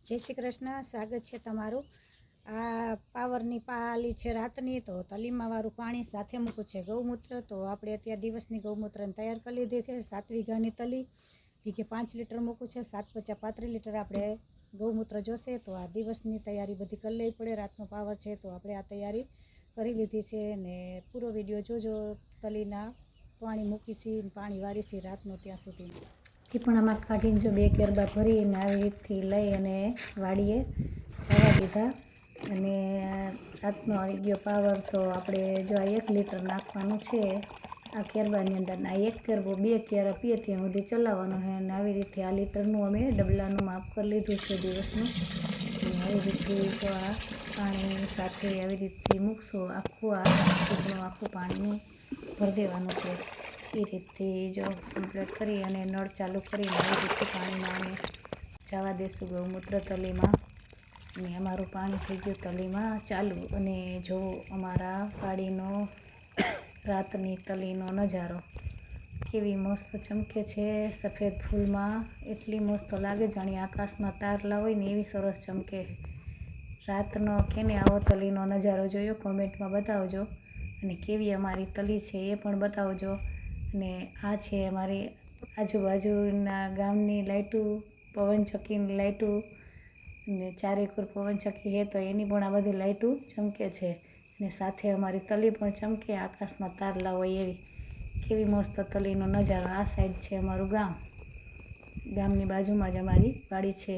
જય શ્રી કૃષ્ણ, સ્વાગત છે તમારું। આ પાવરની પાલી છે રાતની, તો તલીમાવાળું પાણી સાથે મૂકું છે ગૌમૂત્ર। તો આપણે અત્યારે દિવસની ગૌમૂત્રને તૈયાર કરી લીધી છે। 7 વીઘાની તલી કે 5 લીટર મૂકું છે। 7 × 5 = 35 લીટર આપણે ગૌમૂત્ર જોશે। તો આ દિવસની તૈયારી બધી કરી લેવી પડે, રાતનો પાવર છે તો આપણે આ તૈયારી કરી લીધી છે। ને પૂરો વિડીયો જોજો। તલીના પાણી મૂકીશી, પાણી વારીશી રાતનો ત્યાં સુધી। ટીપણામાં કાઢીને જો 2 કેરબા ભરીને આવી રીતથી લઈ અને વાડીએ જવા દીધા। અને રાતનો આવી ગયો પાવર, તો આપણે જો આ 1 લીટર નાખવાનું છે આ કેરબાની અંદર। આ 1 કેરબો 2 કેરા પીએ ત્યાં સુધી ચલાવવાનો છે। અને આવી રીતે આ લીટરનું અમે ડબલાનું માપ કરી લીધું છે દિવસનું। અને આવી રીતે તો આ પાણી સાથે આવી રીતે મૂકશું, આખું આ ટીપણું આખું પાણીનું ભરી દેવાનું છે। એ રીતથી જો કમ્પ્લીટ કરી અને નળ ચાલુ કરીને આવી રીતે પાણીમાં અમે જવા દેશું ગૌમૂત્ર તલીમાં। અને અમારું પાણી થઈ ગયું તલીમાં ચાલુ। અને જો અમારા વાડીનો રાતની તલીનો નજારો કેવી મસ્ત ચમકે છે, સફેદ ફૂલમાં એટલી મસ્ત લાગે જાણે આકાશમાં તારલા હોય ને એવી સરસ ચમકે। રાતનો કેને આવો તલીનો નજારો જોયો કોમેન્ટમાં બતાવજો। અને કેવી અમારી તલી છે એ પણ બતાવજો। અને આ છે અમારી આજુબાજુના ગામની લાઇટું, પવનચક્કીની લાઇટું। અને ચારેકોર પવનચક્કી છે તો એની પણ આ બધી લાઇટું ચમકે છે। અને સાથે અમારી તલી પણ ચમકે, આકાશમાં તારલા હોય એવી કેવી મસ્ત તલીનો નજારો। આ સાઈડ છે અમારું ગામ, ગામની બાજુમાં જ અમારી વાડી છે।